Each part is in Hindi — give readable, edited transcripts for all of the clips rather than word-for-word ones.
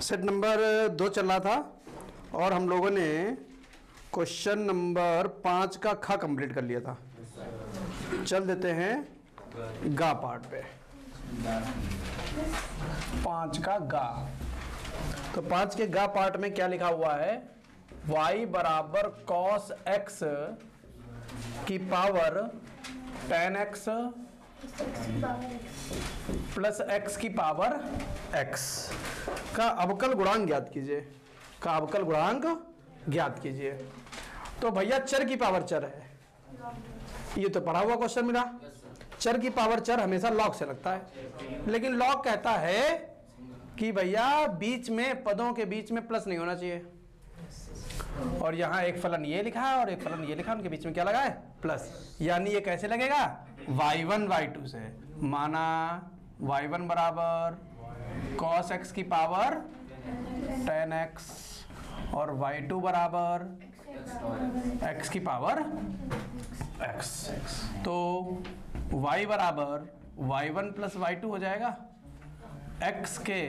सेट नंबर 2 चल रहा था और हम लोगों ने क्वेश्चन नंबर 5 का खा कंप्लीट कर लिया था। चल देते हैं गा पार्ट पे। 5 का गा, तो 5 के गा पार्ट में क्या लिखा हुआ है? y बराबर cos x की power tan x plus x की पावर x का अवकल गुणांक ज्ञात कीजिए। का अवकल गुणांक ज्ञात कीजिए। तो भैया चर की पावर चर है, ये तो पढ़ा हुआ क्वेश्चन मिला। चर की पावर चर हमेशा लॉग से लगता है, लेकिन लॉग कहता है कि भैया बीच में पदों के बीच में प्लस नहीं होना चाहिए। और यहाँ एक फलन ये लिखा है और एक फलन ये लिखा है, उनके बीच में क्या लगा है? प्लस। यानी ये कैसे लगेगा? y1 y2 से। माना y1 बराबर cos x की पावर tan x और y2 बराबर x की पावर x। तो y बराबर y1 प्लस y2 हो जाएगा। x के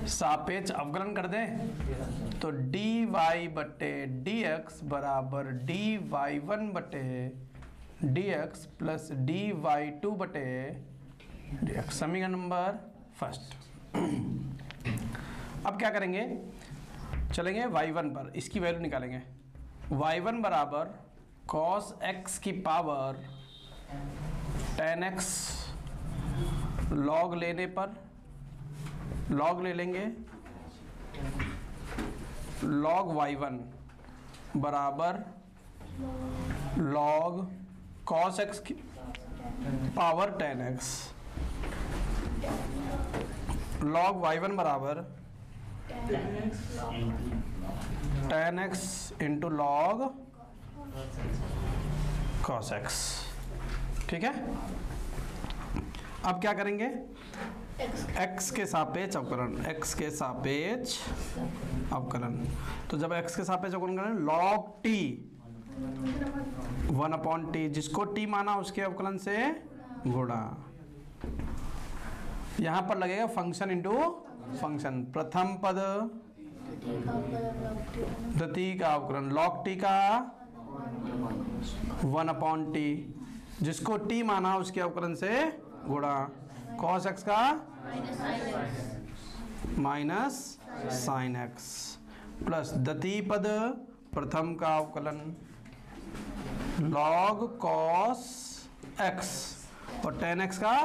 सापेक्ष अवकलन कर दें तो dy बटे dx बराबर dy1 बटे dx प्लस dy2 बटे dx। समीकरण नंबर फर्स्ट। अब क्या करेंगे? चलेंगे y1 पर, इसकी वैल्यू निकालेंगे। y1 बराबर cos x की पावर tan x log लेने पर log ले लेंगे, log y1 बराबर log cos x की power tan x। log y1 बराबर tan x into log cos x। ठीक है, अब क्या करेंगे? x के सापेक्ष अवकलन, x के सापेक्ष अवकलन। तो जब x के सापेक्ष अवकलन करें log t 1/t, जिसको t माना उसके अवकलन से गुणा। यहां पर लगेगा फंक्शन इंटू फंक्शन। प्रथम पद द्वितीय का अवकलन log t का 1/t, जिसको t माना उसके अवकलन से गुणा। cos x का माइनस साइन x प्लस द्वितीय पद प्रथम का अवकलन log cos x और tan x का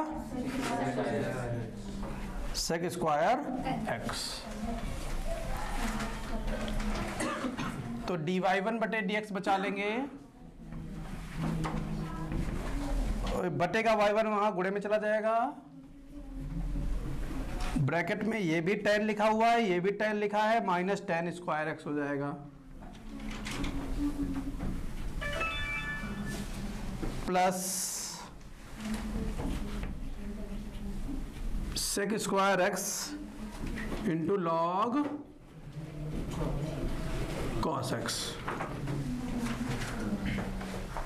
sec स्क्वायर x। तो dy1 बटे dx बचा लेंगे, बटे का y1 वहां गुणे में चला जाएगा। ब्रैकेट में ये भी tan लिखा हुआ है, ये भी tan लिखा है, माइनस tan स्क्वायर x हो जाएगा plus sec square x into log cos x।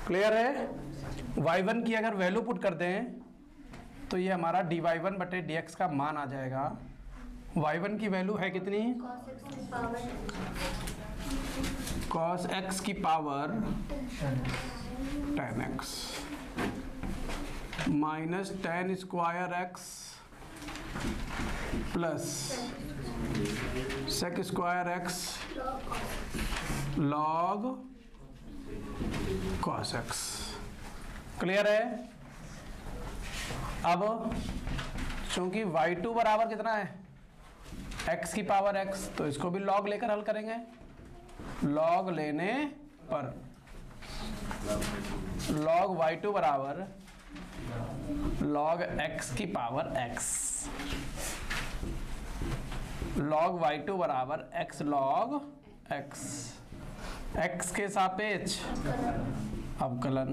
Clear है? y1 की अगर वैल्यू पुट कर दें तो ये हमारा dy1 बटे dx का मान आ जाएगा। y1 की वैल्यू है कितनी? cos x की power tan x minus tan square x plus sec square x log cos x। Clear है? अब चूंकि y2 बराबर कितना है? x की पावर x, तो इसको भी log लेकर हल करेंगे। log लेने पर log y2 बराबर log x की पावर x। log y2 बराबर x log x। x के सापेक्ष अवकलन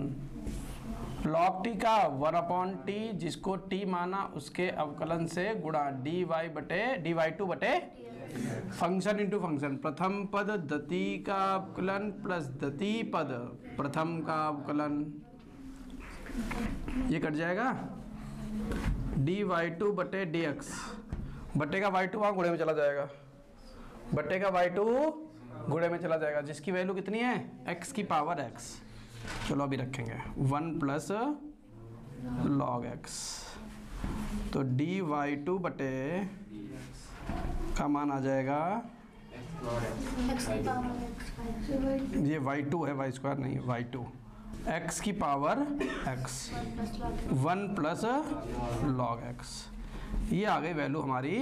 log t का 1/t, जिसको t माना उसके अवकलन से गुणा dy2 बटे फंक्शन इंटू फंक्शन। प्रथम पद द्वितीय का अवकलन प्लस द्वितीय पद प्रथम का अवकलन, ये कट जाएगा dy2 बटे dx बट्टे का y2 वहाँ गुणे में चला जाएगा, बट्टे का y2 गुणे में चला जाएगा, जिसकी वैल्यू कितनी है x की पावर x। चलो अभी रखेंगे 1 प्लस log x, तो dy2 बटे का मान आ जाएगा, ये y2 है, y स्क्वायर नहीं है, y2 x की power x 1 plus log x। ये आ गई वैल्यू हमारी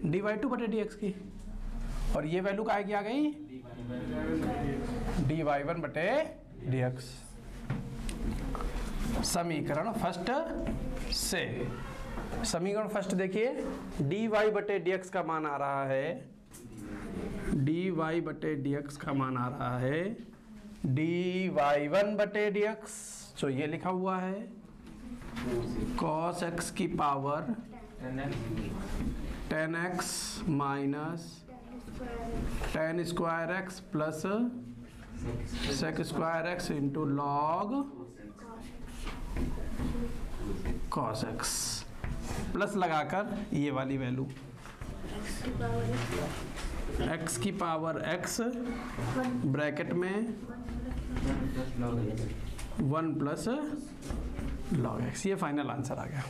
dy2 बटे dx की, और ये वैल्यू क्या की आ गई dy1 बटे dx। समीकरण फर्स्ट से, समीकरण फर्स्ट देखिए, dy बटे dx का मान आ रहा है, dy बटे dx का मान आ रहा है dy1 बटे dx, जो ये लिखा हुआ है cos x की power 10x minus tan square x plus sec square x into log cos x, plus लगाकर ये वाली वैल्यू x की पावर x ब्रैकेट में 1 प्लस log x। ये फाइनल आंसर आ गया।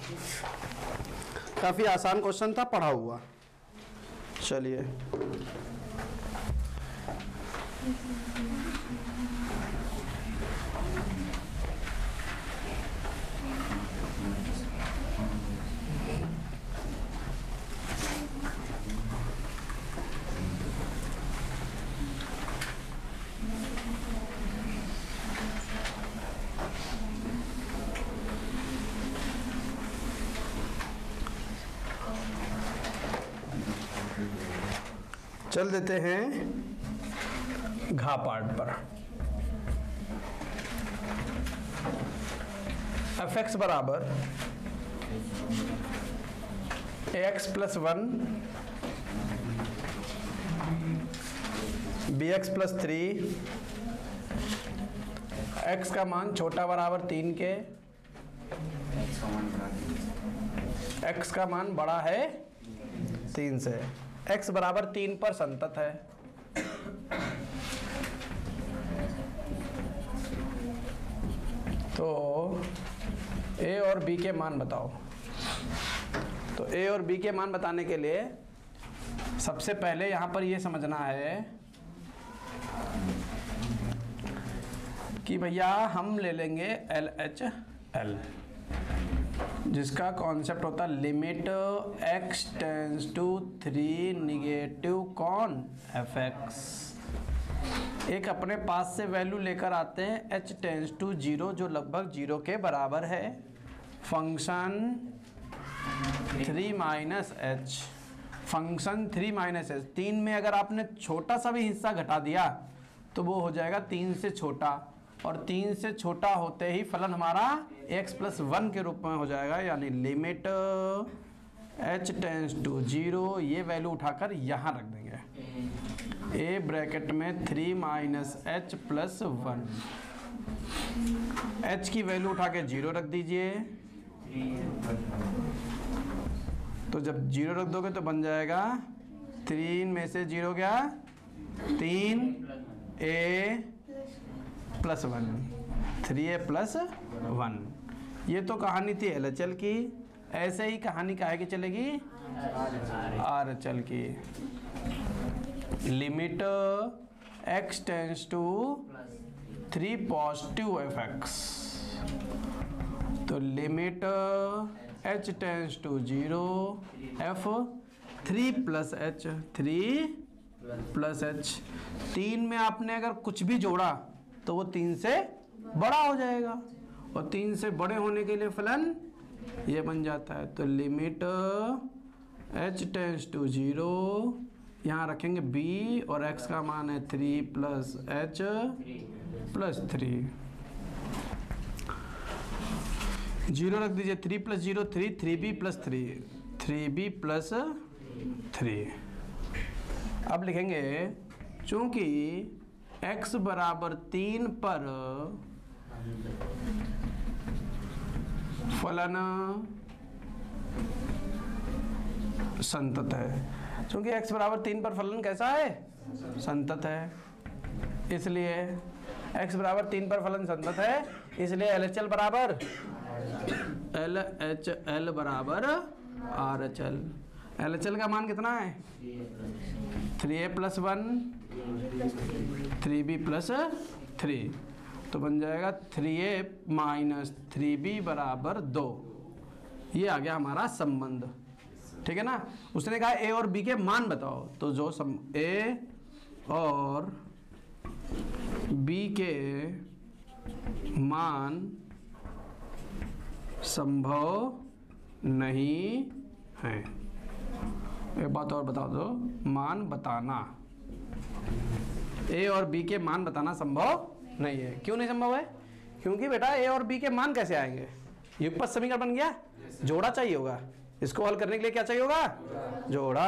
काफ़ी आसान क्वेश्चन था, पढ़ा हुआ। चलिए चल देते हैं घा पार्ट पर। एफ एक्स बराबर ax plus 1 bx plus 3, x का मान छोटा बराबर 3 के, x का मान बड़ा है 3 से, x बराबर 3 पर संतत है। तो a और b के मान बताओ। तो a और b के मान बताने के लिए सबसे पहले यहाँ पर ये समझना है कि भैया हम ले लेंगे LHL, जिसका कॉन्सेप्ट होता है limit x tends to 3 negative कौन fx। एक अपने पास से वैल्यू लेकर आते हैं h टेंस टू 0, जो लगभग 0 के बराबर है। Function 3 minus h, function 3 minus h, 3 में अगर आपने छोटा सा भी हिस्सा घटा दिया तो वो हो जाएगा 3 से छोटा, और 3 से छोटा होते ही फलन हमारा x प्लस 1 के रूप में हो जाएगा, यानी लिमिट h टेंस टू 0। ये वैल्यू उठाकर यहाँ रख देंगे, a ब्रैकेट में 3 माइनस h प्लस 1, h की वैल्यू उठा के 0 रख दीजिए। तो जब 0 रख दोगे तो बन जाएगा 3 में से 0 गया 3 a प्लस 1, 3a प्लस 1। ये तो कहानी थी LHL की। ऐसे ही कहानी काहे की चलेगी RHL की। Limit x tends to 3 positive fx, तो limit h tends to 0 f 3 plus h, 3 plus h। 3 में आपने अगर कुछ भी जोड़ा तो वो 3 से बड़ा हो जाएगा, और 3 से बड़े होने के लिए फलन ये बन जाता है। तो लिमिट h टेंस टू 0, यहाँ रखेंगे b और x का मान है 3 प्लस h प्लस 3, 0 रख दीजिए, 3 plus 0 3, 3b plus 3, 3b plus 3। अब लिखेंगे चूंकि x बराबर 3 पर फलन संतत है, क्योंकि x बराबर 3 पर फलन कैसा है? संतत है। इसलिए x बराबर 3 पर फलन संतत है, इसलिए LHL बराबर LHL बराबर RHL। LHL का मान कितना है? 3a + 1 3b + 3, तो बन जाएगा 3a - 3b बराबर 2। ये आ गया हमारा संबंध, ठीक है ना। उसने कहा a और b के मान बताओ, तो जो a और b के मान संभव नहीं है। एक बात और बता दो, मान बताना, a और b के मान बताना संभव नहीं है। क्यों नहीं संभव है? क्योंकि बेटा a और b के मान कैसे आएंगे? युगपत समीकरण बन गया, जोड़ा चाहिए होगा। इसको हल करने के लिए क्या चाहिए होगा? जोड़ा।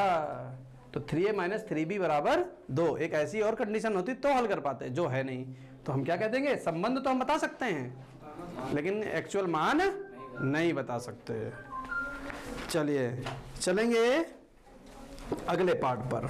तो 3a - 3b बराबर 2, एक ऐसी और कंडीशन होती तो हल कर पाते, जो है नहीं। तो हम क्या कह देंगे? संबंध तो हम बता सकते हैं, लेकिन एक्चुअल मान नहीं बता सकते। चलिए चलेंगे अगले पार्ट पर।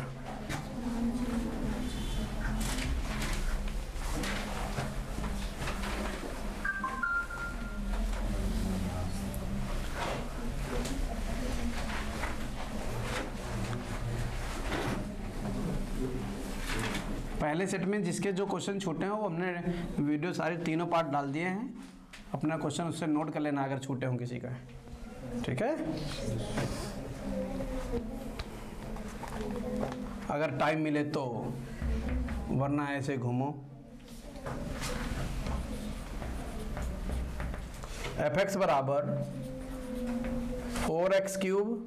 पहले सेट में जिसके जो क्वेश्चन छूटे हैं वो हमने वीडियो सारे तीनों पार्ट डाल दिए हैं, अपना क्वेश्चन उससे नोट कर लेना अगर छूटे हों किसी का, ठीक है। अगर टाइम मिले तो, वरना ऐसे घूमो। fx बराबर 4x³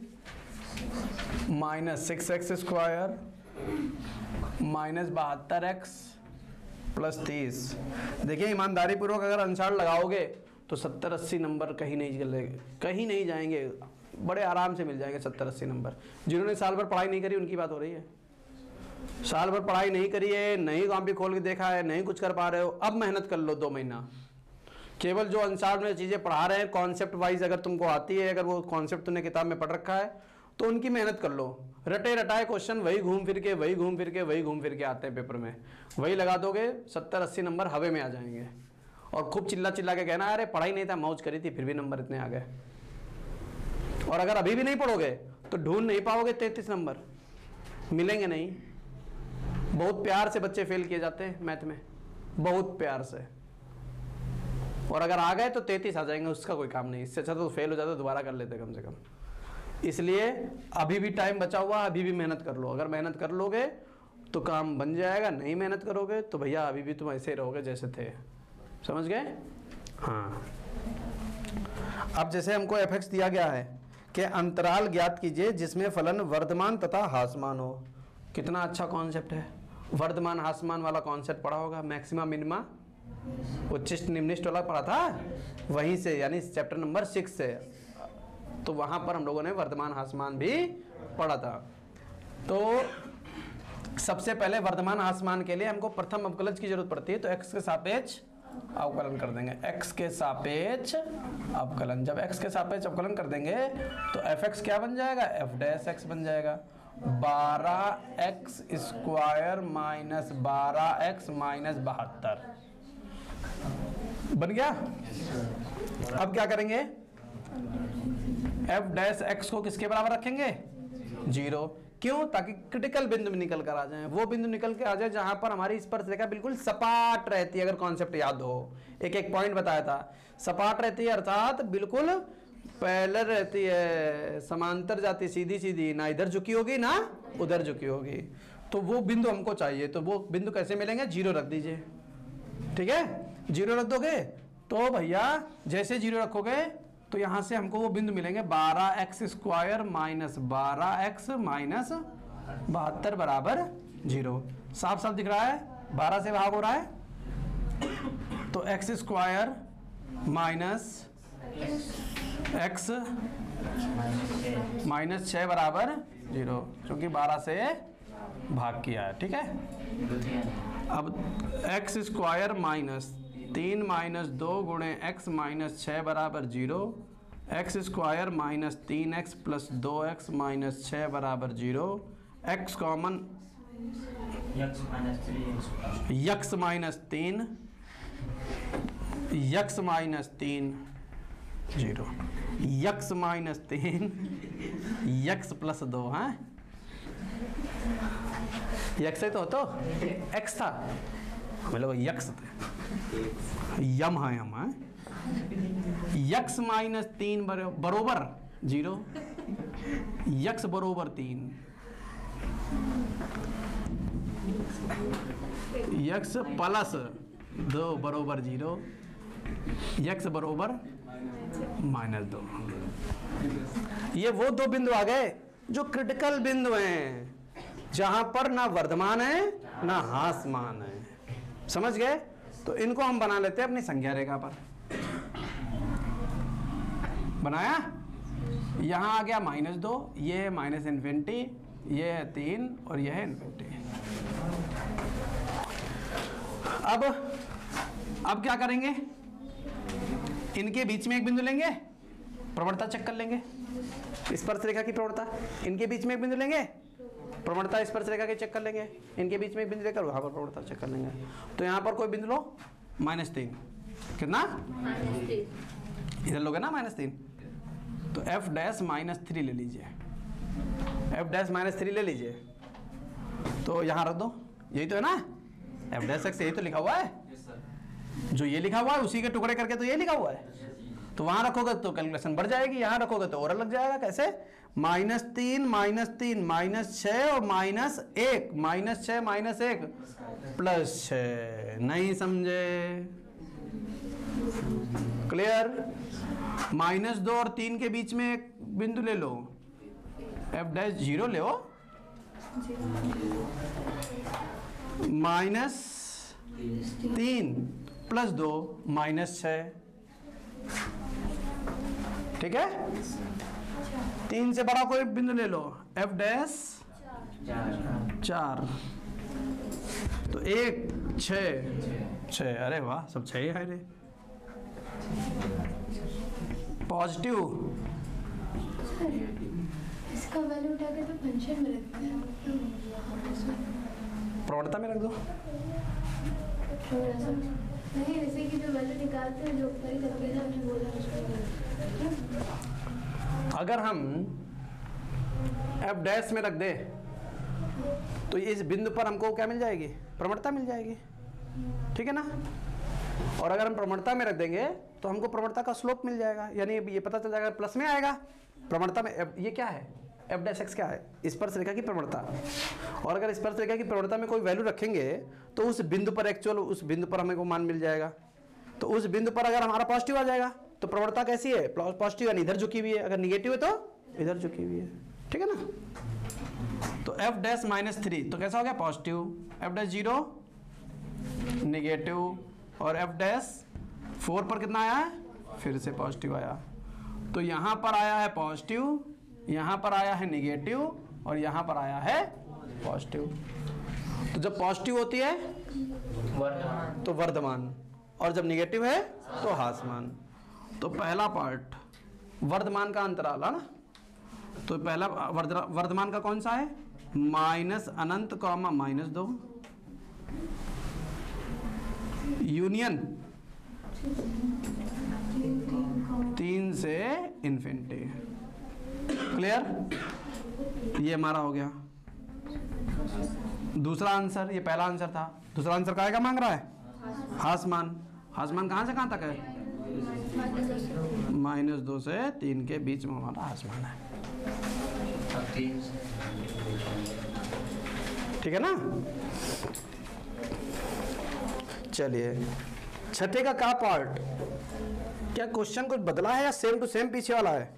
- 6x² -72x + 30। देखिए ईमानदारी पूर्वक अगर अनुसार लगाओगे तो 70-80 नंबर कहीं नहीं चलेंगे, कहीं नहीं जाएंगे, बड़े आराम से मिल जाएंगे 70-80 नंबर। जिन्होंने साल भर पढ़ाई नहीं करी उनकी बात हो रही है। साल भर पढ़ाई नहीं करी है, नहीं कॉपी खोल के देखा है, नहीं कुछ कर पा रहे हो, अब मेहनत कर लो 2 महीना। केवल जो अनुसार में चीज़ें पढ़ा रहे हैं कॉन्सेप्ट वाइज अगर तुमको आती है, अगर वो कॉन्सेप्ट तुमने किताब में पढ़ रखा है तो उनकी मेहनत कर लो। रटे रटाए क्वेश्चन वही घूम फिर के आते हैं पेपर में, वही लगा दोगे 70-80 नंबर हवे में आ जाएंगे। और खूब चिल्ला चिल्ला के कहना अरे पढ़ाई नहीं था, मौज करी थी, फिर भी नंबर इतने आ गए। और अगर अभी भी नहीं पढ़ोगे तो ढूंढ नहीं पाओगे 33 नंबर, मिलेंगे नहीं। बहुत प्यार से बच्चे फेल किए जाते हैं मैथ में, बहुत प्यार से। और अगर आ गए तो 33 आ जाएंगे, उसका कोई काम नहीं। इससे अच्छा तो फेल हो जाते दोबारा कर लेते कम से कम। इसलिए अभी भी टाइम बचा हुआ, अभी भी मेहनत कर लो। अगर मेहनत कर लोगे तो काम बन जाएगा, नहीं मेहनत करोगे तो भैया अभी भी तुम ऐसे ही रहोगे जैसे थे। समझ गए? हाँ। अब जैसे हमको fx दिया गया है कि अंतराल ज्ञात कीजिए जिसमें फलन वर्धमान तथा ह्रासमान हो। कितना अच्छा कॉन्सेप्ट है, वर्धमान ह्रासमान वाला कॉन्सेप्ट पढ़ा होगा। मैक्सिमा मिनिमा उच्चिष्ट निम्निष्ट वाला पढ़ा था वहीं से, यानी चैप्टर नंबर 6 से। तो वहां पर हम लोगों ने वर्धमान ह्रासमान भी पढ़ा था। तो सबसे पहले वर्धमान ह्रासमान के लिए हमको प्रथम अवकलज की जरूरत पड़ती है, तो x के सापेक्ष अवकलन कर देंगे। x के सापेक्ष अवकलन, जब x के सापेक्ष अवकलन कर देंगे तो fx क्या बन जाएगा? f' बन जाएगा। 12x² - 12x - 72 बन गया। अब क्या करेंगे? f' को किसके बराबर रखेंगे? 0। क्यों? ताकि क्रिटिकल बिंदु में निकल कर आ जाए, वो बिंदु निकल के आ जाए जहां पर हमारी स्पर्शरेखा बिल्कुल सपाट रहती है। अगर कॉन्सेप्ट याद हो, एक पॉइंट बताया था, सपाट रहती है अर्थात बिल्कुल पैरेलल रहती है, समांतर जाती, सीधी सीधी, ना इधर झुकी होगी ना उधर झुकी होगी। तो वो बिंदु हमको चाहिए। तो वो बिंदु कैसे मिलेंगे? 0 रख दीजिए, ठीक है। 0 रख दोगे तो भैया जैसे 0 रखोगे तो यहां से हमको वो बिंदु मिलेंगे 12x² - 12x - 72 बराबर 0। साफ साफ दिख रहा है, 12 से भाग हो रहा है तो x² - x -6 बराबर 0, क्योंकि 12 से भाग किया है, ठीक है। अब x² - 3 - 2 × x - 6 बराबर 0, x square minus 3x plus 2x minus 6 बराबर 0, x common x minus 3 x minus 3 0, x minus 3 x plus 2, हाँ यक्स तो एक्स था, मतलब यक्स यम है यम है, यक्स माइनस 3 बरोबर 0, यक्स बरोबर 3, यक्स प्लस 2 बरोबर 0, यक्स बरोबर -2। ये वो दो बिंदु आ गए जो क्रिटिकल बिंदु हैं, जहां पर ना वर्धमान है ना ह्रासमान है, समझ गए? तो इनको हम बना लेते हैं अपनी संख्या रेखा पर। बनाया, यहां आ गया -2, ये है -∞, ये है 3 और ये है ∞। अब क्या करेंगे, इनके बीच में एक बिंदु लेंगे, प्रवणता चेक कर लेंगे, स्पर्श रेखा की प्रवणता, इनके बीच में एक बिंदु लेंगे, प्रवणता स्पर्श रेखा के चेक कर लेंगे, इनके बीच में एक बिंदु लेकर वहां पर प्रवणता चेक कर लेंगे। तो यहाँ पर कोई बिंदु लो, -3, कितना इधर लोगे ना -3, तो f डैश -3 ले लीजिए, f डैश -3 ले लीजिए, तो यहाँ रख दो, यही तो है ना, f डैश x यही तो लिखा हुआ है, जो ये लिखा हुआ है उसी के टुकड़े करके तो ये लिखा हुआ है, तो वहां रखोगे तो कैलकुलेशन बढ़ जाएगी, यहां रखोगे तो और अलग जाएगा। कैसे? -3 -6 और -1, -6 -1 +6। नहीं समझे? क्लियर? -2 और 3 के बीच में एक बिंदु ले लो, f डैश 0 ले लो, -3 + 2 -6, ठीक है? 3 से बड़ा कोई बिंदु ले लो, f डैश 4, तो 1 6, अरे वाह, सब 6 ही है रे। पॉजिटिव इसका वैल्यू उठा के तो फंक्शन में रखते हैं, प्रवणता में रख दो। नहीं, जैसे कि जो वैल्यू निकालते हैं, जो अगर हम f डैश में रख दे तो इस बिंदु पर हमको क्या मिल जाएगी? प्रवणता मिल जाएगी, ठीक है ना? और अगर हम प्रवणता में रख देंगे तो हमको प्रवणता का स्लोप मिल जाएगा, यानी ये पता चल जाएगा प्लस में आएगा। प्रवणता में ये क्या है? f डैश x क्या है? स्पर्श रेखा की प्रवणता। और अगर स्पर्श रेखा की प्रवणता में कोई वैल्यू रखेंगे तो उस बिंदु पर एक्चुअल उस बिंदु पर हमें को मान मिल जाएगा। तो उस बिंदु पर अगर हमारा पॉजिटिव आ जाएगा तो प्रवणता कैसी है? पॉजिटिव, यानी इधर झुकी हुई है, अगर निगेटिव है तो इधर झुकी हुई है, ठीक है ना? तो f डैश -3 तो कैसा हो गया? पॉजिटिव, f डैश 0 निगेटिव, और f डैश 4 पर कितना आया है? फिर से पॉजिटिव आया। तो यहाँ पर आया है पॉजिटिव, यहाँ पर आया है निगेटिव, और यहाँ पर आया है पॉजिटिव। तो जब पॉजिटिव होती है तो वर्धमान, और जब निगेटिव है तो ह्रासमान। तो पहला पार्ट वर्धमान का अंतराल है ना, तो पहला वर्धमान का कौन सा है? -∞, -2 यूनियन 3 से इन्फिनिटी। क्लियर? ये हमारा हो गया दूसरा आंसर। ये पहला आंसर था, दूसरा आंसर का मांग रहा है? ह्रासमान। ह्रासमान कहाँ से कहाँ तक है? -2 से 3 के बीच में हमारा ह्रासमान है, ठीक है ना? चलिए, छठे का पार्ट, क्या क्वेश्चन कुछ बदला है या सेम टू सेम पीछे वाला है?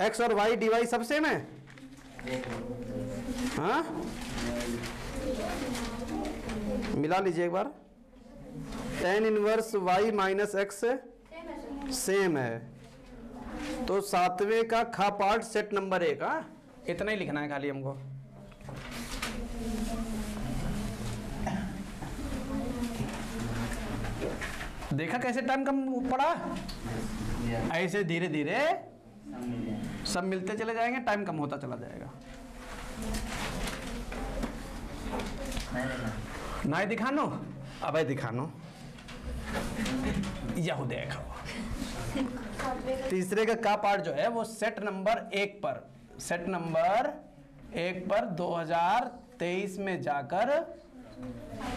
x और y dy सब सेम है? हाँ, मिला लीजिए एक बार। tan inverse y minus x same है, तो सातवें का खा पार्ट सेट नंबर 1। इतना ही लिखना है खाली हमको। देखा कैसे टाइम कम पड़ा? ऐसे धीरे धीरे सब मिलते चले जाएंगे, टाइम कम होता चला जाएगा। नहीं दिखानो, अब दिखानो, यह देखो। तीसरे का पार्ट जो है वो सेट नंबर 1 पर 2023 में जाकर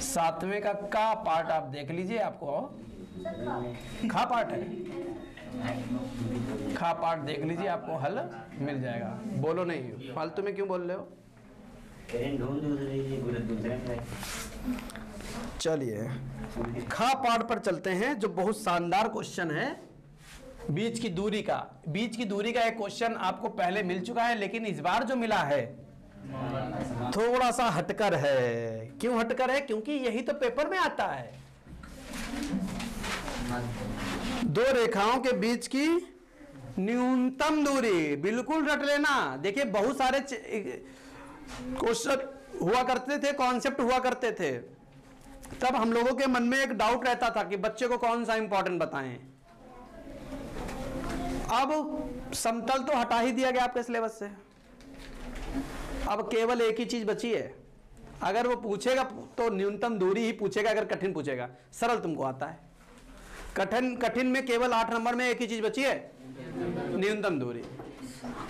7वें का पार्ट आप देख लीजिए, आपको खा पार्ट है, खा पार्ट देख लीजिए, आपको हल मिल जाएगा। बोलो नहीं, फालतू में क्यों बोल रहे हो। चलिए खा पार्ट पर चलते हैं, जो बहुत शानदार क्वेश्चन है बीच की दूरी का। बीच की दूरी का एक क्वेश्चन आपको पहले मिल चुका है, लेकिन इस बार जो मिला है थोड़ा सा हटकर है। क्यों हटकर है? क्योंकि यही तो पेपर में आता है। दो रेखाओं के बीच की न्यूनतम दूरी, बिल्कुल रट लेना। देखिए बहुत सारे क्वेश्चन हुआ करते थे, कॉन्सेप्ट हुआ करते थे, तब हम लोगों के मन में एक डाउट रहता था कि बच्चे को कौन सा इंपॉर्टेंट बताएं। अब समतल तो हटा ही दिया गया आपके सिलेबस से, अब केवल एक ही चीज बची है। अगर वो पूछेगा तो न्यूनतम दूरी ही पूछेगा, अगर कठिन पूछेगा। सरल तुमको आता है, कठिन में केवल 8 नंबर में एक ही चीज बची है, न्यूनतम दूरी।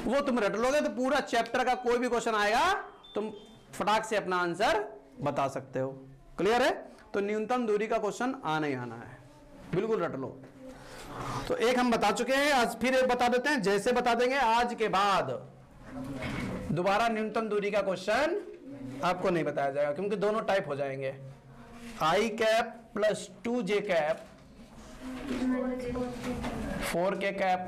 वो तुम रट लोगे तो पूरा चैप्टर का कोई भी क्वेश्चन आएगा तुम फटाक से अपना आंसर बता सकते हो। क्लियर है? तो न्यूनतम दूरी का क्वेश्चन आना ही आना है, बिल्कुल रट लो। तो एक हम बता चुके हैं, आज फिर एक बता देते हैं। जैसे बता देंगे आज के बाद दोबारा न्यूनतम दूरी का क्वेश्चन आपको नहीं बताया जाएगा, क्योंकि दोनों टाइप हो जाएंगे। i cap plus 2j cap 4k cap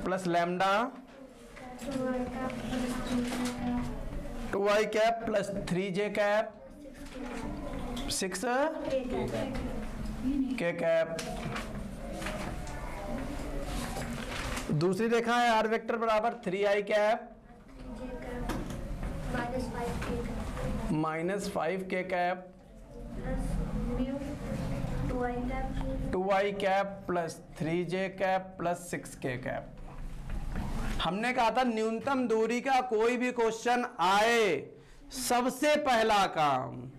plus lambda 2i cap plus 3j cap 6k cap. दूसरी रेखा है r वेक्टर बराबर 3i cap minus 5k cap 2i cap plus 3j cap plus 6k cap. हमने कहा था न्यूनतम दूरी का कोई भी क्वेश्चन आए, सबसे पहला काम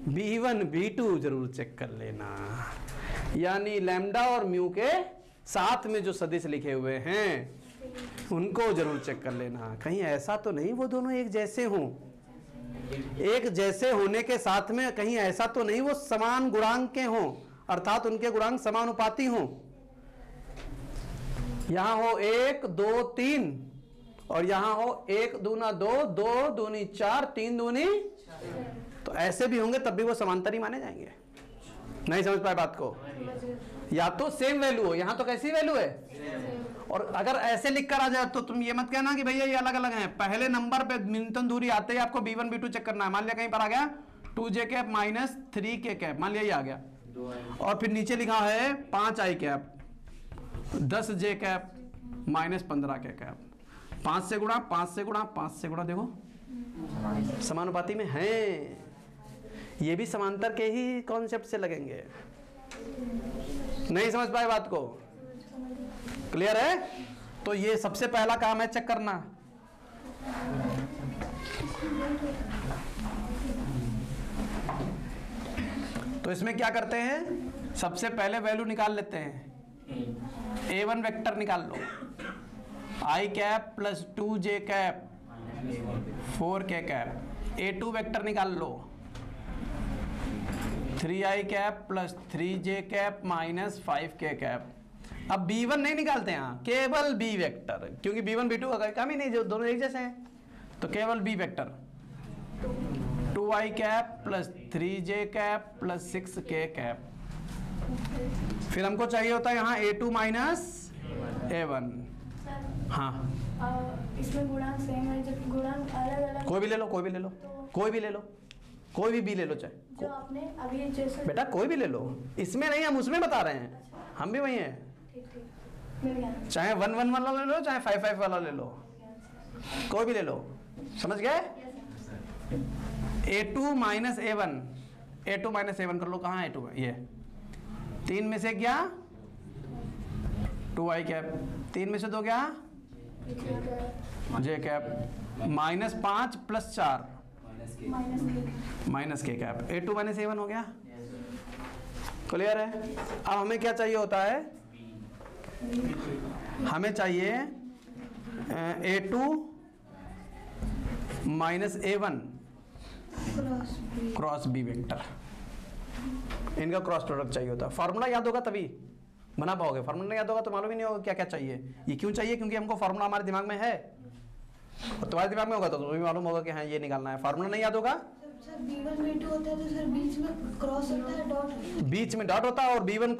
b1 b2 जरूर चेक कर लेना, यानी लैम्डा और म्यू के साथ में जो सदिश लिखे हुए हैं उनको जरूर चेक कर लेना। कहीं ऐसा तो नहीं वो दोनों एक जैसे हों, एक जैसे होने के साथ में कहीं ऐसा तो नहीं वो समान गुणांक के हों, अर्थात उनके गुणांक समानुपाती हों। यहां हो 1 2 3 और यहां हो 1 दूना 2 2 दूनी 4 3 दूनी, तो ऐसे भी होंगे तब भी वो समांतरी माने जाएंगे। नहीं समझ पाए बात को? या तो सेम वैल्यू हो, यहां तो कैसी वैल्यू है, और अगर ऐसे लिख कर आ जाए तो तुम ये मत कहना कि भैया ये अलग अलग हैं। पहले नंबर पे न्यूनतम दूरी आते ही आपको b1 b2 चेक करना है। मान लिया कहीं पर आ गया 2j cap minus 3k cap, मान लिया ये आ गया, और फिर नीचे लिखा है 5i cap 10j cap minus 15k cap. 5 से गुणा 5 से गुणा 5 से गुणा, देखो समानुपाती में हैं। ये भी समांतर के ही कॉन्सेप्ट से लगेंगे। नहीं समझ पाए बात को? क्लियर है? तो ये सबसे पहला काम है चेक करना। तो इसमें क्या करते हैं, सबसे पहले वैल्यू निकाल लेते हैं। a1 वेक्टर निकाल लो, i cap plus 2j cap 4k cap. a2 vector निकाल लो, 3i cap plus 3j cap minus 5k cap. अब b1 नहीं निकालते हैं, केवल b वेक्टर, क्योंकि b1 b2 अगर कम ही नहीं, जो दोनों एक जैसे हैं, तो केवल b vector 2i cap plus 3j cap plus 6k cap. फिर हमको चाहिए होता है यहाँ a2 माइनस a1। हाँ इसमें गुणांक सेम है, जब गुणांक अलग अलग, कोई भी ले लो, कोई भी ले लो, कोई भी ले लो, कोई भी ले लो, चाहे जो आपने अभी जैसे बेटा कोई भी ले लो, इसमें नहीं, हम उसमें बता रहे हैं, हम भी वही हैं। ठीक मिल गया। चाहे 1 1 वाला ले लो, चाहे 5 5 वाला ले लो, कोई भी ले लो। समझ गए? a2 minus a1, a2 minus a1 कर लो। कहाँ है a2? ये 3 में से क्या 2i कैप, 3 में से 2 क्या, j cap, -5 + 4 -k cap, a2 - a1 हो गया। क्लियर है। अब हमें क्या चाहिए होता है, हमें चाहिए a2 - a1 cross b vector, इनका क्रॉस प्रोडक्ट चाहिए होता है। फार्मूला याद होगा तभी बना पाओगे, फार्मूला याद होगा तो मालूम ही नहीं होगा क्या क्या चाहिए। ये क्यों चाहिए, क्योंकि हमको फार्मूला हमारे दिमाग में है और तुम्हारे दिमाग में होगा तो तुम्हें मालूम होगा कि हाँ ये निकालना है। फार्मूला नहीं याद होगा, सर B1 B2 होता है तो सर बीच में क्रॉस होता है, डॉट बीच में डॉट होता है और b1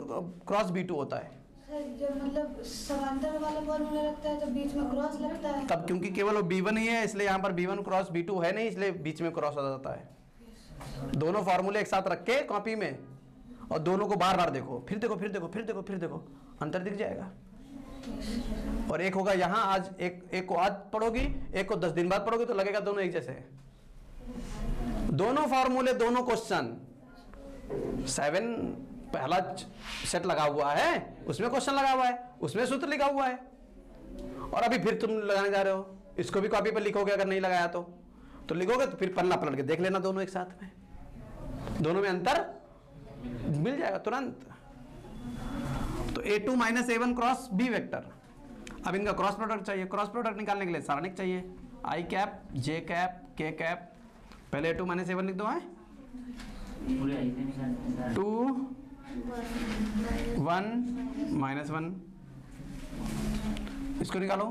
क्रॉस b2 होता है। सर जब मतलब समांतर वाला फॉर्मूला लगता है तो बीच में क्रॉस लगता है। तब क्योंकि केवल वो b1 ही है इसलिए यहाँ पर b1 क्रॉस b2 है नहीं, इसलिए बीच में क्रॉस हो जाता है। दोनों फार्मूले एक साथ रख के कॉपी में और दोनों को बार बार देखो, फिर देखो फिर देखो फिर देखो फिर देखो, अंतर दिख जाएगा। और एक होगा यहाँ, आज एक को आज पढ़ोगी, एक को 10 दिन बाद पढ़ोगी तो लगेगा दोनों एक जैसे हैं। दोनों फार्मूले, दोनों क्वेश्चन 7 पहला सेट लगा हुआ है, उसमें क्वेश्चन लगा हुआ है, उसमें सूत्र लिखा हुआ है, और अभी फिर तुम लगाने जा रहे हो। इसको भी कॉपी पर लिखोगे, अगर नहीं लगाया तो लिखोगे तो फिर पन्ना पलट के देख लेना दोनों एक साथ में, दोनों में अंतर मिल जाएगा तुरंत। तो a2 - a1 cross b vector. अब इनका क्रॉस प्रोडक्ट चाहिए, क्रॉस प्रोडक्ट निकालने के लिए सारणिक चाहिए, i cap, j cap, k cap. पहले a2 - a1 लिख दो, है 2 1 -1, इसको निकालो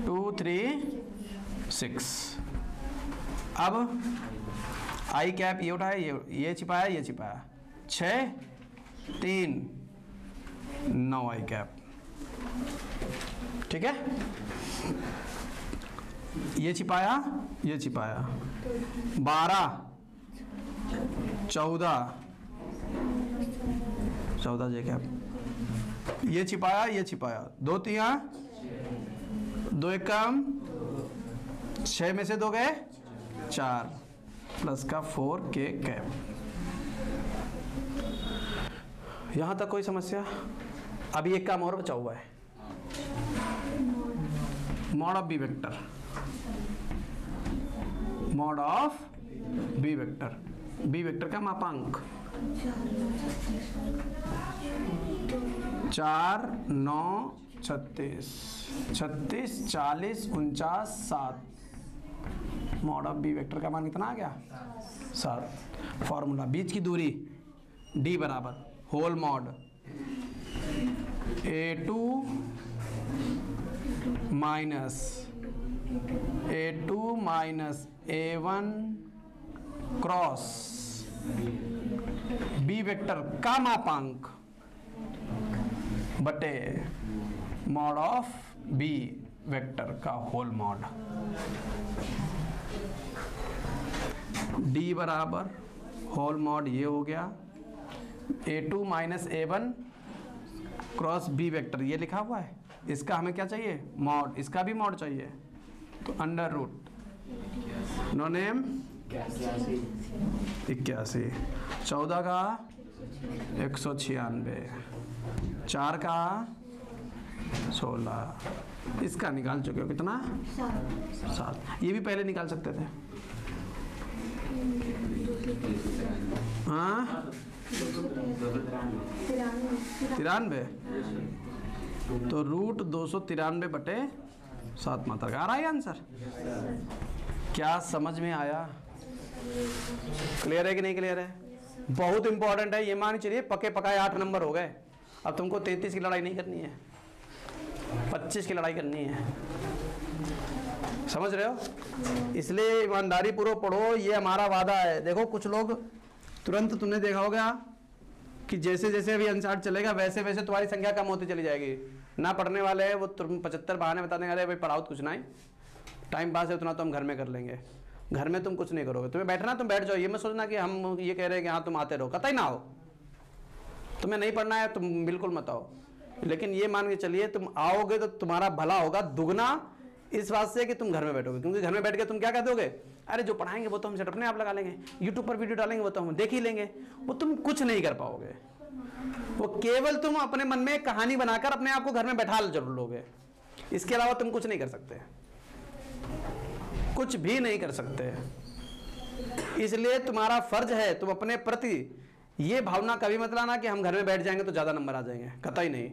2 3 6। अब आई कैप ये उठाया, ये छिपाया, ये छिपाया, 6 3 9 आई कैप, ठीक है। ये छिपाया, ये छिपाया, 12 14 जे कैप, ये छिपाया, ये छिपाया, 2 3 2 1 कम, 6 में से 2 गए 4 प्लस का 4 के कैप। यहां तक कोई समस्या? अभी एक काम और बचा हुआ है, mod of B vector, mod of B vector, B vector का मापांक 4 9 36 36 40 49 7। मॉड ऑफ बी वेक्टर का मान कितना आ गया? 7। फॉर्मूला, बीच की दूरी d बराबर whole mod a2 minus a1 cross b vector का मापांक बटे मॉड ऑफ b वेक्टर का होल मॉड। d बराबर होल मॉड ये हो गया, a2 minus a1 cross b vector ये लिखा हुआ है, इसका हमें क्या चाहिए? मॉड, इसका भी मॉड चाहिए, तो अंडर रूट नो नेम 81, 14 का 196, 4 का 16, इसका निकाल चुके हो कितना? 7। ये भी पहले निकाल सकते थे, हाँ 93, तो रूट 293 बटे 7 मात्रा का आ रहा है आंसर। क्या समझ में आया? क्लियर है कि नहीं क्लियर है? बहुत इंपॉर्टेंट है ये, मान चलिए पके पकाए 8 नंबर हो गए। अब तुमको 33 की लड़ाई नहीं करनी है, 25 की लड़ाई करनी है, समझ रहे हो? इसलिए ईमानदारी पूर्वक पढ़ो, ये हमारा वादा है। देखो कुछ लोग तुरंत, तुमने देखा होगा कि जैसे जैसे अभी अंशार्ट चलेगा वैसे वैसे तुम्हारी संख्या कम होती चली जाएगी। ना पढ़ने वाले हैं वो तुम 75 बहाने बता देंगे, अरे भाई पढ़ाओ कुछ नहीं, टाइम पास है उतना तो हम घर में कर लेंगे। घर में तुम कुछ नहीं करोगे, तुम्हें बैठना तुम बैठ जाओ, ये मत सोचना कि हम ये कह रहे हैं कि हाँ तुम आते रहो, कतई ना हो। तुम्हें नहीं पढ़ना है तुम बिल्कुल मत आओ, लेकिन ये मान के चलिए तुम आओगे तो तुम्हारा भला होगा दुगना, इस बात से कि तुम घर में बैठोगे। क्योंकि घर में बैठ के तुम क्या कह दोगे? अरे जो पढ़ाएंगे वो तो हम सेट अपने आप लगा लेंगे, यूट्यूब पर वीडियो डालेंगे वो तो हम देख ही लेंगे, वो तुम कुछ नहीं कर पाओगे। वो केवल तुम अपने मन में एक कहानी बनाकर अपने आप को घर में बैठा जरूर लोगे, इसके अलावा तुम कुछ नहीं कर सकते, कुछ भी नहीं कर सकते। इसलिए तुम्हारा फर्ज है, तुम अपने प्रति ये भावना कभी मत लाना कि हम घर में बैठ जाएंगे तो ज्यादा नंबर आ जाएंगे, कतई नहीं।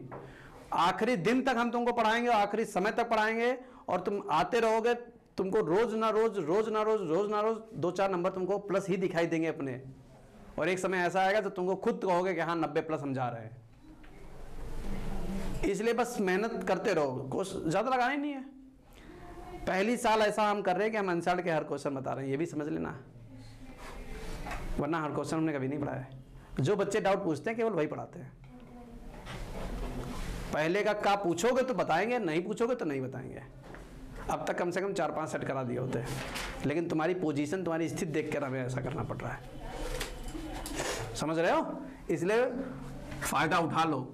आखिरी दिन तक हम तुमको पढ़ाएंगे, आखिरी समय तक पढ़ाएंगे, और तुम आते रहोगे, तुमको रोज ना रोज 2-4 नंबर तुमको प्लस ही दिखाई देंगे अपने। और एक समय ऐसा आएगा तो तुमको खुद कहोगे कि हाँ 90 प्लस हम जा रहे हैं। इसलिए बस मेहनत करते रहो, कोशिश ज्यादा लगाना ही नहीं है। पहली साल ऐसा हम कर रहे हैं कि हम अनसर्ड के हर क्वेश्चन बता रहे हैं, ये भी समझ लेना, वरना हर क्वेश्चन हमने कभी नहीं पढ़ाया है। जो बच्चे डाउट पूछते हैं केवल वही पढ़ाते हैं। पहले का पूछोगे तो बताएंगे, नहीं पूछोगे तो नहीं बताएंगे। अब तक कम से कम 4-5 सेट करा दिए होते हैं, लेकिन तुम्हारी पोजीशन, तुम्हारी स्थिति देख कर हमें ऐसा करना पड़ रहा है, समझ रहे हो? इसलिए फायदा उठा लो।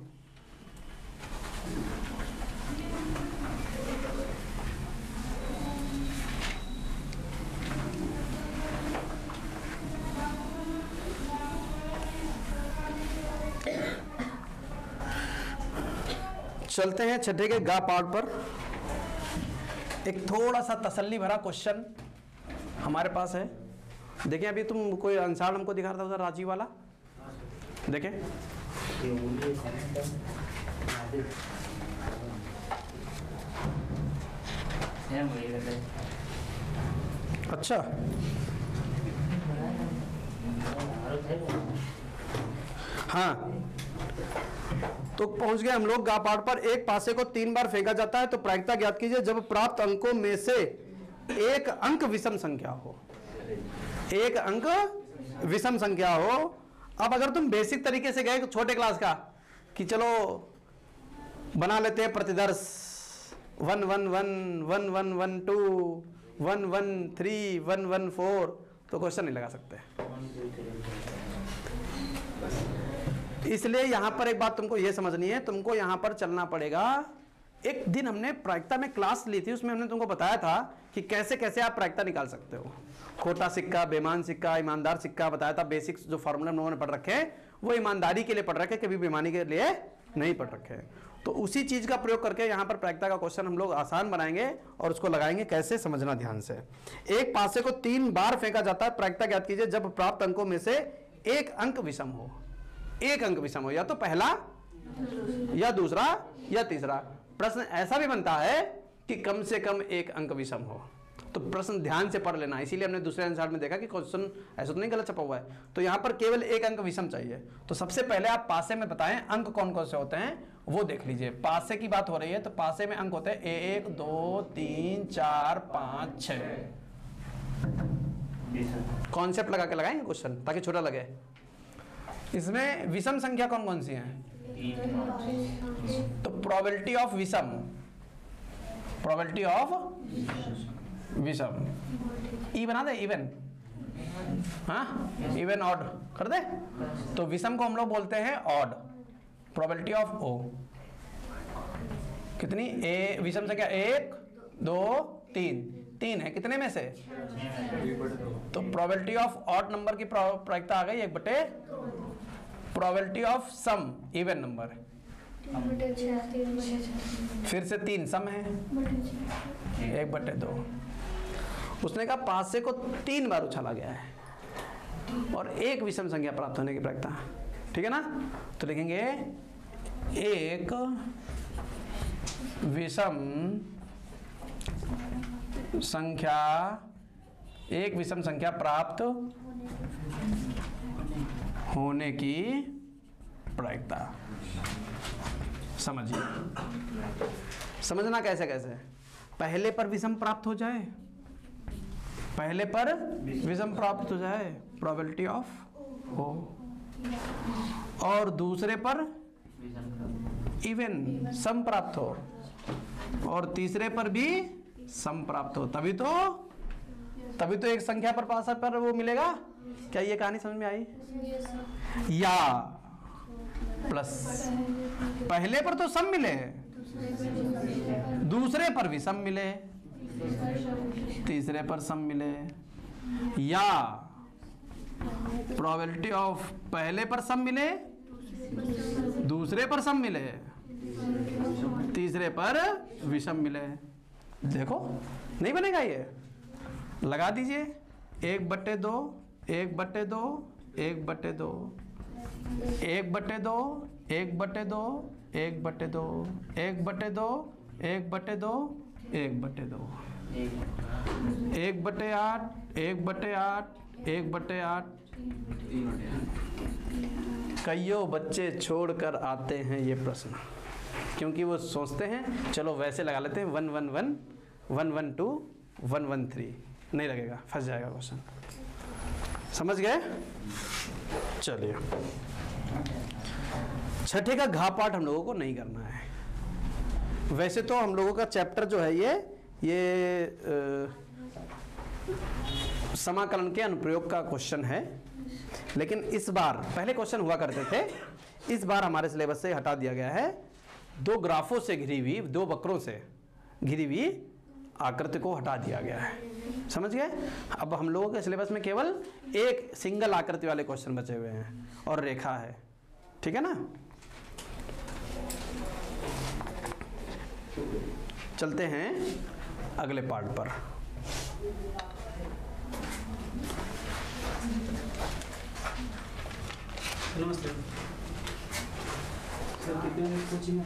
चलते हैं छठे के गा पार्ट पर। एक थोड़ा सा तसल्ली भरा क्वेश्चन हमारे पास है। देखें, अभी तुम कोई आंसर हमको दिखा रहा था उधर राजीव वाला, देखें। अच्छा, हाँ, तो पहुंच गए हम लोग गा पार्ट पर। एक पासे को 3 बार फेंका जाता है तो प्रायिकता ज्ञात कीजिए जब प्राप्त अंकों में से एक अंक विषम संख्या हो। एक अंक विषम संख्या हो। अब अगर तुम बेसिक तरीके से गए छोटे क्लास का कि चलो बना लेते हैं प्रतिदर्श 1 1 1 1 1 1 2 1 1 3 1 1 4, तो क्वेश्चन नहीं लगा सकते। इसलिए यहां पर एक बात तुमको यह समझनी है, तुमको यहां पर चलना पड़ेगा। एक दिन हमने प्रायिकता में क्लास ली थी, उसमें हमने तुमको बताया था कि कैसे कैसे आप प्रायिकता निकाल सकते हो। खोटा सिक्का, बेईमान सिक्का, ईमानदार सिक्का बताया था। बेसिक्स जो फॉर्मूला हम लोगों ने पढ़ रखे हैं वो ईमानदारी के लिए पढ़ रखे, कभी बेईमानी के लिए नहीं पढ़ रखे। तो उसी चीज का प्रयोग करके यहाँ पर प्रायिकता का क्वेश्चन हम लोग आसान बनाएंगे और उसको लगाएंगे। कैसे, समझना ध्यान से। एक पासे को 3 बार फेंका जाता है, प्रायिकता ज्ञात कीजिए जब प्राप्त अंकों में से एक अंक विषम हो। एक अंक विषम हो, या तो पहला या दूसरा या तीसरा। प्रश्न ऐसा भी बनता है कि कम से कम एक अंक विषम हो। तो प्रश्न ध्यान से पढ़ लेना। इसीलिए हमने दूसरे आंसर में देखा कि क्वेश्चन ऐसा तो नहीं गलत छपा हुआ है, तो यहां पर केवल एक अंक विषम चाहिए। तो सबसे पहले आप पासे में बताएं अंक कौन कौन से होते हैं वो देख लीजिए। पासे की बात हो रही है तो पासे में अंक होते हैं 1 2 3 4 5 6। कॉन्सेप्ट लगा के लगाएंगे क्वेश्चन ताकि छोटा लगे। इसमें विषम संख्या कौन कौन सी है? तो प्रोबेबिलिटी ऑफ विषम, प्रोबेबिलिटी ऑफ विषम ई बना दे, इवन, हाँ इवन ऑड कर दे। तो विषम को हम लोग बोलते हैं ऑड। प्रोबेबिलिटी ऑफ ओ कितनी? ए विषम संख्या 1 2 3 है, कितने में से? तो प्रोबेबिलिटी ऑफ ऑड नंबर की प्रायिकता आ गई 1/। Probability of sum even number, फिर से 3 सम है 1/2। उसने कहा पासे को 3 बार उछाला गया है और एक विषम संख्या प्राप्त होने की प्रायिकता, ठीक है ना? तो लिखेंगे एक विषम संख्या, एक विषम संख्या प्राप्त होने की प्रायिकता। समझिए, समझना कैसे कैसे। पहले पर विषम प्राप्त हो जाए, पहले पर विषम प्राप्त हो जाए प्रोबेबिलिटी ऑफ हो, और दूसरे पर इवन सम प्राप्त हो, और तीसरे पर भी सम प्राप्त हो, तभी तो एक संख्या पर पासा पर वो मिलेगा। क्या ये कहानी समझ में आई? या प्लस पहले पर तो सम मिले, दूसरे पर भी सम मिले, तीसरे पर सम मिले, या प्रोबेबिलिटी ऑफ पहले पर सम मिले, दूसरे पर सम मिले, तीसरे पर विषम मिले। देखो नहीं बनेगा ये, लगा दीजिए 1/2, 1/2, 1/2, 1/2, 1/2, 1/2, 1/2, 1/2, 1/2, 1/8, 1/8, 1/8। कईयों बच्चे छोड़कर आते हैं ये प्रश्न, क्योंकि वो सोचते हैं चलो वैसे लगा लेते हैं 111, 112, 113। नहीं लगेगा, फंस जाएगा क्वेश्चन। समझ गए? चलिए, छठे का घा पाठ हम लोगों को नहीं करना है। वैसे तो हम लोगों का चैप्टर जो है ये समाकलन के अनुप्रयोग का क्वेश्चन है, लेकिन इस बार, पहले क्वेश्चन हुआ करते थे, इस बार हमारे सिलेबस से हटा दिया गया है। 2 ग्राफों से घिरी हुई, 2 वक्रों से घिरी हुई आकृति को हटा दिया गया है। समझ गए? अब हम लोगों के सिलेबस में केवल एक सिंगल आकृति वाले क्वेश्चन बचे हुए हैं और रेखा है। ठीक है ना? चलते हैं अगले पार्ट पर। नमस्ते सर, कितने मिनट कोचिंग है?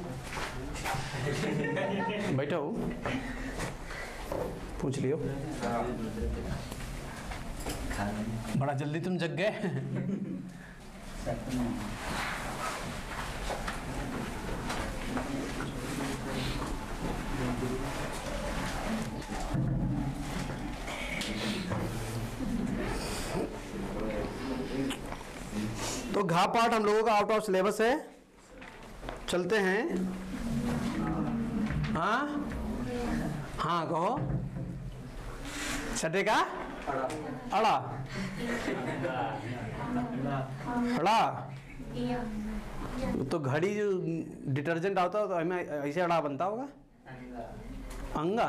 बैठा हो, पूछ लियो। बड़ा जल्दी तुम जग गए। तो घा पाठ हम लोगों का आउट ऑफ सिलेबस है। चलते हैं। हाँ हाँ कहो। छठे का अड़ा, अड़ा तो घड़ी जो डिटर्जेंट आता है तो हमें ऐसे अड़ा बनता होगा। अंगा,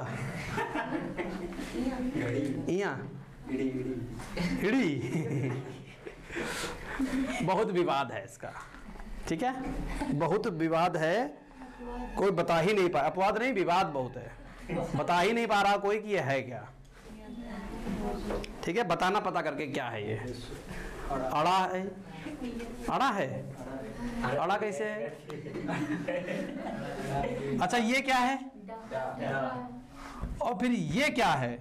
इया, हिड़ी। बहुत विवाद है इसका। ठीक है, बहुत विवाद है, कोई बता ही नहीं पा, अपवाद नहीं, विवाद बहुत है, बता ही नहीं पा रहा कोई कि ये है क्या। ठीक है, बताना पता करके क्या है ये। अड़ा है, अड़ा है, अड़ा कैसे है? अच्छा ये क्या है? और फिर ये क्या है?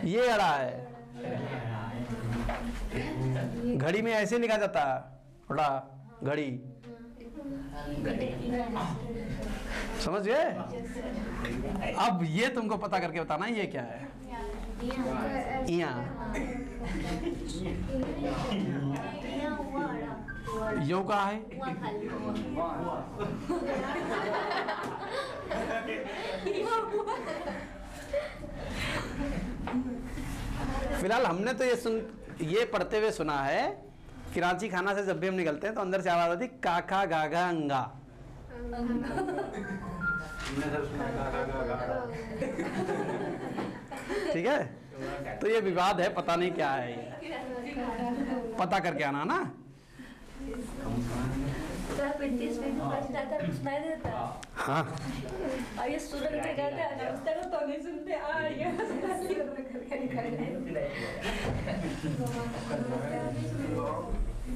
ये अड़ा है। घड़ी में ऐसे लिखा जाता है, अड़ा घड़ी। समझ गए? अब ये तुमको पता करके बताना ये क्या है। इया, यो का है? फिलहाल हमने तो ये पढ़ते हुए सुना है कि रांची खाना से जब भी हम निकलते हैं तो अंदर से आवाज आती काका गागा अंगा। ठीक है, तो ये विवाद है, पता नहीं क्या है ये, पता करके आना ना। हाँ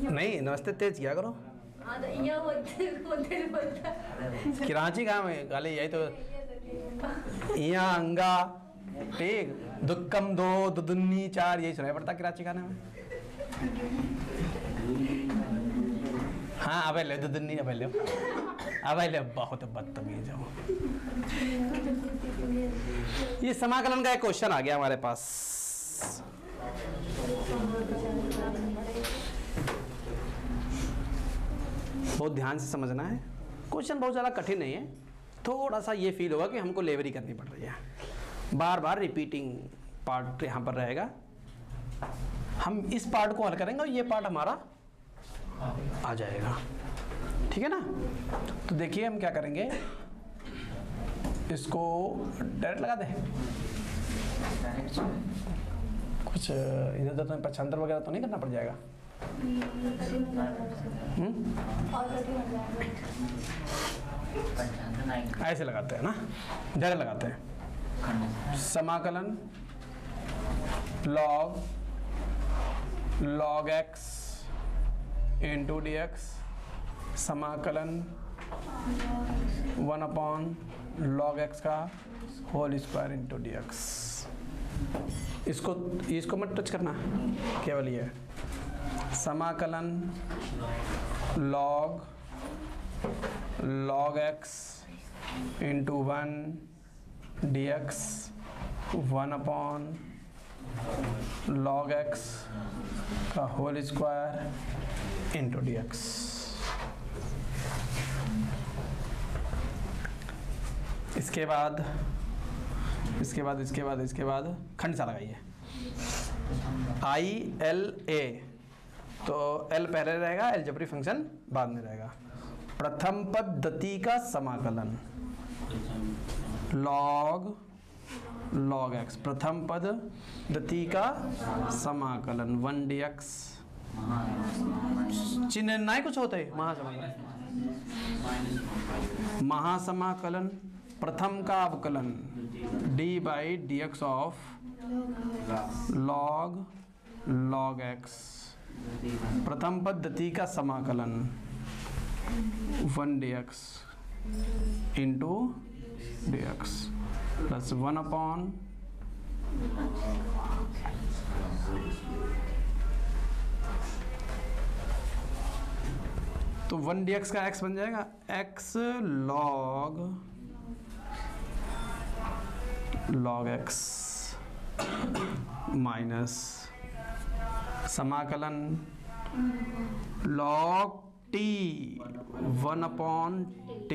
नहीं, नमस्ते तेज किया करो। कराची कहाँ में गाली यही तो, इया अंगा। ठीक, दुक्कम दो, दुदुन्नी चार, यही सुनाई पड़ता कराची खाने में। हाँ अब ले दुदुन्नी, अब ले, बहुत बदतमीज हो। ये समाकलन का एक क्वेश्चन आ गया हमारे पास। बहुत ध्यान से समझना है, क्वेश्चन बहुत ज़्यादा कठिन नहीं है। थोड़ा सा ये फील होगा कि हमको लेवरी करनी पड़ रही है, बार बार रिपीटिंग पार्ट यहाँ पर रहेगा। हम इस पार्ट को हल करेंगे और ये पार्ट हमारा आ जाएगा। ठीक है ना? तो देखिए हम क्या करेंगे, इसको डायरेक्ट लगा दें। कुछ इधर उधर तो पक्षांतर वगैरह तो नहीं करना पड़ जाएगा। ऐसे लगाते हैं ना, डायरेक्ट लगाते हैं। समाकलन log x into D X, समाकलन 1/log x का whole square into D X. इसको मत टच करना, केवल ये समाकलन log x into 1 D X 1/log x का whole square into D X. इसके बाद खंड सा लगाइए ILA, तो L पहले रहेगा, अलजेब्रिक फंक्शन बाद में रहेगा। प्रथम पद्धति का समाकलन log x, प्रथम पद्धति का समाकलन 1 dx, चिन्ह नहीं कुछ होता है, महासमाकलन प्रथम का अवकलन d/dx ऑफ log x, प्रथम पद्धति का समाकलन 1 dx इंटू dx प्लस 1/, तो 1 dx का x बन जाएगा x log x माइनस समाकलन log t 1/t,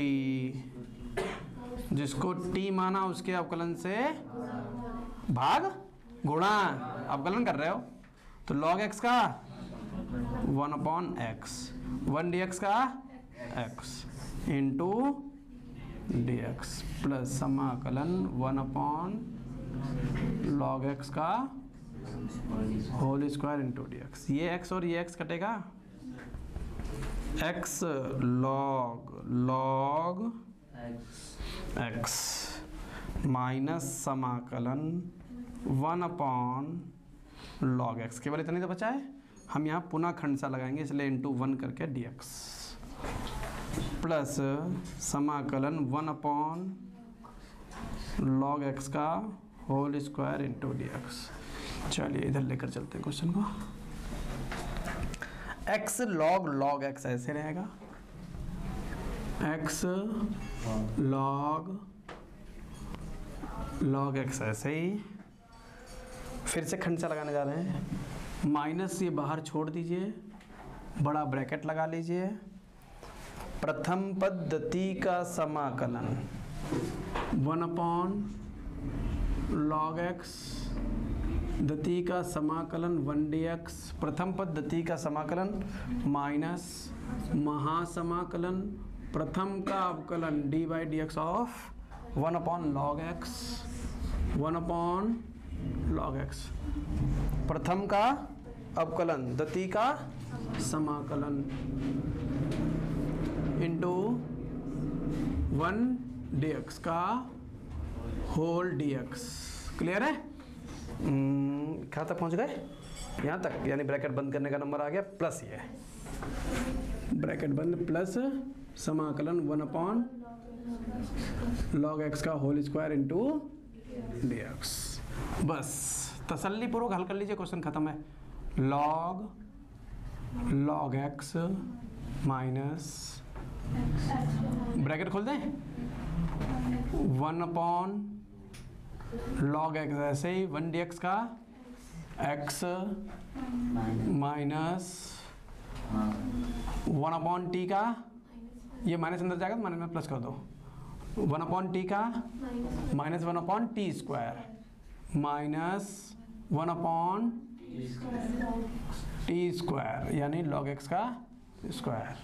जिसको t माना उसके अवकलन से भाग गुणा, अवकलन कर रहे हो तो log x का 1/x, 1 dx का x इंटू dx प्लस समाकलन 1/log x का होल स्क्वायर इंटू dx। ये x और ये x कटेगा, x log x माइनस समाकलन 1/log x, केवल इतनी तो बचा है। हम यहाँ पुनः खंड सा लगाएंगे इसलिए इंटू 1 करके dx प्लस समाकलन 1/log x का होल स्क्वायर इंटू dx। चलिए इधर लेकर चलते हैं क्वेश्चन को। x log x ऐसे रहेगा, x log x ऐसे ही। फिर से खंड सा लगाने जा रहे हैं, माइनस ये बाहर छोड़ दीजिए, बड़ा ब्रैकेट लगा लीजिए। प्रथम पद्धति का समाकलन 1/log x, द्वितीय का समाकलन 1 dx, प्रथम पद्धति का समाकलन माइनस महासमाकलन प्रथम का अवकलन d/dx of 1/log x, 1/log x, प्रथम का अवकलन द्वितीय का समाकलन इंटू 1 dx का होल dx। क्लियर है? कहाँ तक पहुँच गए? यहाँ तक, यानी ब्रैकेट बंद करने का नंबर आ गया प्लस ये ब्रैकेट बंद प्लस समाकलन 1/log x का होल स्क्वायर इंटू dx। बस तसल्ली पूर्वक हल कर लीजिए, क्वेश्चन खत्म है। log x माइनस ब्रैकेट खोल दें 1/log x ऐसे ही 1 dx का x माइनस 1/t का, ये माइनस अंदर जाएगा तो माइनस में प्लस कर दो, 1/t का minus 1/t square minus 1/t square यानी log x का स्क्वायर,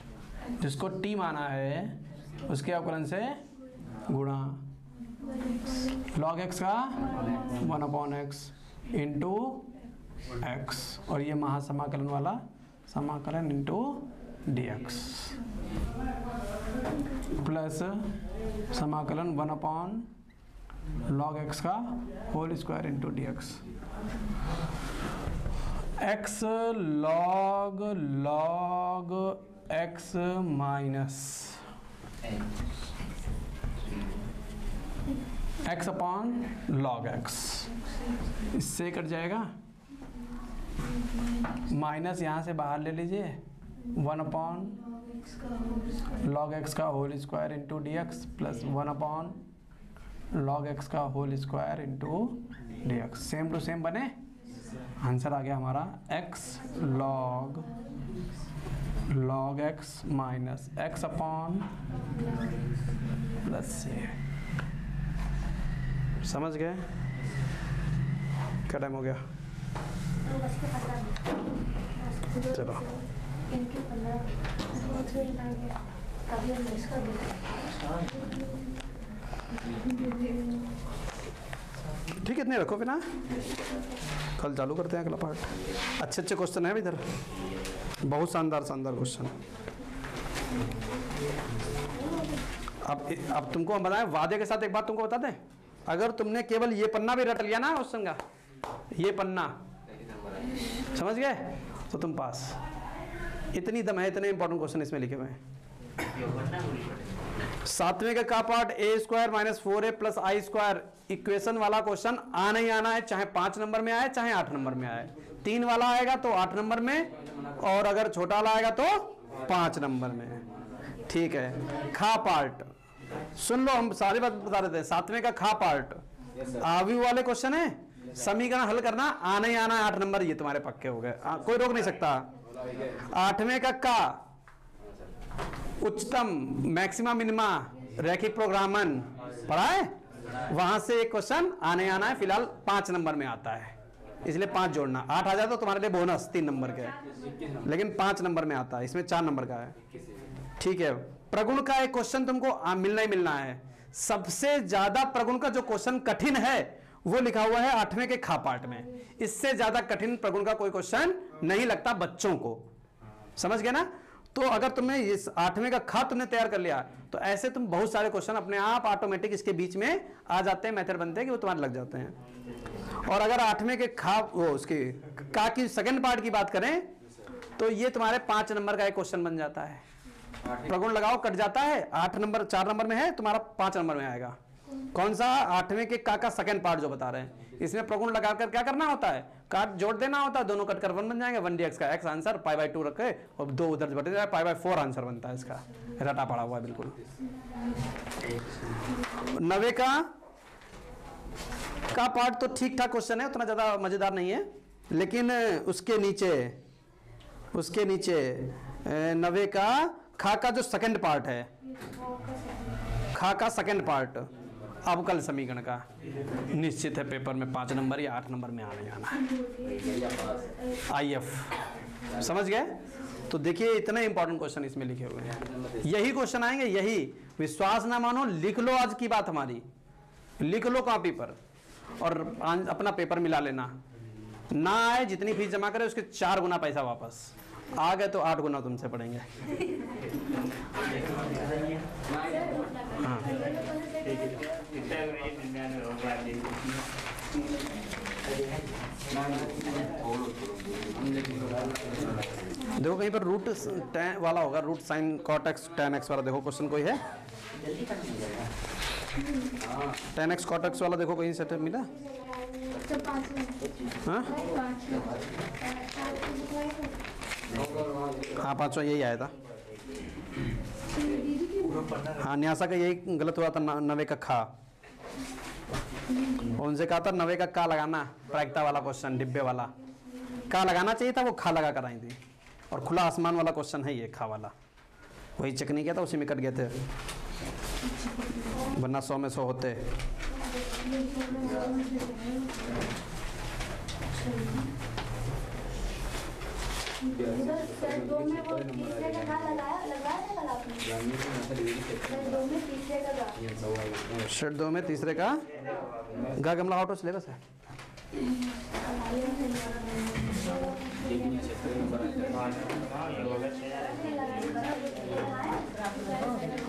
जिसको t माना है उसके अवकलन से गुणा log x का 1/x इंटू x, और ये महासमाकलन वाला समाकलन इंटू dx प्लस समाकलन 1/log x का whole square into dx। x log x minus x upon log x, इससे कट जाएगा, माइनस यहाँ से बाहर ले लीजिए 1/log x का whole square into dx plus 1/log x का whole square into dx। Same to same बने, आंसर आ गया हमारा x log x minus x upon plus c। समझ गए? क्या टाइम हो गया? चलो ठीक है, इतने रखो बिना, कल चालू करते हैं अगला पार्ट। अच्छे अच्छे क्वेश्चन है इधर, बहुत शानदार शानदार क्वेश्चन। अब तुमको हम बताएं, वादे के साथ एक बात तुमको बता दें, अगर तुमने केवल ये पन्ना भी रट लिया ना क्वेश्चन का, ये पन्ना समझ गए, तो तुम पास। इतनी दम है, इतने इंपॉर्टेंट क्वेश्चन इसमें लिखे हुए हैं। 7वें का part a² minus 4a plus i² equation वाला क्वेश्चन आना ही आना है, चाहे 5 नंबर में आए चाहे 8 नंबर में आए। 3 वाला आएगा तो 8 नंबर में, और अगर छोटा वाला आएगा तो 5 नंबर में। ठीक है, खा पार्ट सुन लो, हम सारी बात बता रहे थे। 7वें का खा पार्ट आवी वाले क्वेश्चन है, समीकरण हल करना आना ही आना है, 8 नंबर ये तुम्हारे पक्के हो गए, कोई रोक नहीं सकता। 8वें का उच्चतम मैक्सिमा मिनिमा रैखिक प्रोग्रामन पढ़ा है, वहां से एक क्वेश्चन आने आना है, फिलहाल 5 नंबर में आता है, इसलिए 5 जोड़ना। 8 आ जाए तो तुम्हारे लिए बोनस 3 नंबर के, लेकिन 5 नंबर में आता है, इसमें 4 नंबर का है। ठीक है, प्रगुण का एक क्वेश्चन तुमको मिलना ही मिलना है। सबसे ज्यादा प्रगुण का जो क्वेश्चन कठिन है वो लिखा हुआ है 8वें के खा पार्ट में। इससे ज्यादा कठिन प्रगुण का कोई क्वेश्चन नहीं लगता बच्चों को, समझ गए ना? तो अगर तुमने इस 8वें का खा तुमने तैयार कर लिया, तो ऐसे तुम बहुत सारे क्वेश्चन अपने आप ऑटोमेटिक इसके बीच में आ जाते हैं, मेथड बनते हैं कि वो तुम्हारे लग जाते हैं। और अगर 8वें के खा वो उसकी का की सेकंड पार्ट की बात करें, तो ये तुम्हारे 5 नंबर का एक क्वेश्चन बन जाता है। प्रगुण लगाओ, कट जाता है, 8 नंबर 4 नंबर में है, तुम्हारा 5 नंबर में आएगा। कौन सा? 8वें के का सेकंड पार्ट जो बता रहे हैं, इसमें प्रगुण लगाकर क्या करना होता है, काट जोड़ देना होता है, दोनों कट कर 1 बन जाएंगे। 1dx का x आंसर π/2 रखे और 2 उधर बटे जाए, π/4 आंसर बनता है इसका, रटा पड़ा हुआ है बिल्कुल। 9वें का पार्ट तो ठीक ठाक क्वेश्चन है, उतना ज्यादा मजेदार नहीं है, लेकिन उसके नीचे 9वें का खा का जो सेकंड पार्ट है, खा का सेकंड पार्ट अवकल समीकरण का निश्चित है पेपर में 5 नंबर या 8 नंबर में आने जाना है। IF समझ गए? तो देखिए इतने इंपॉर्टेंट क्वेश्चन इसमें लिखे हुए हैं, यही क्वेश्चन आएंगे, यही। विश्वास ना मानो, लिख लो आज की बात हमारी, लिख लो कॉपी पर और अपना पेपर मिला लेना। ना आए, जितनी फीस जमा करे उसके 4 गुना पैसा वापस, आ गए तो 8 गुना तुमसे पड़ेंगे। हाँ। देखो कहीं पर रूट वाला होगा, root sine cot X tan x वाला, देखो क्वेश्चन कोई है tan x cot x वाला, देखो कहीं से मिला? हाँ 5वां यही आया था। हाँ न्यासा का यही गलत हुआ था, 9वें का खा। उनसे कहा था 9वें का का लगाना, प्रायिकता वाला क्वेश्चन, डिब्बे वाला का लगाना चाहिए था, वो खा लगा कर आई थी। और खुला आसमान वाला क्वेश्चन है ये खा वाला, वही चेक नहीं किया था, उसी में कट गए थे, वरना 100 में 100 होते। शेड 2 में तीसरे का गा गमला आउट ऑफ सिलेबस है। क्षेत्र में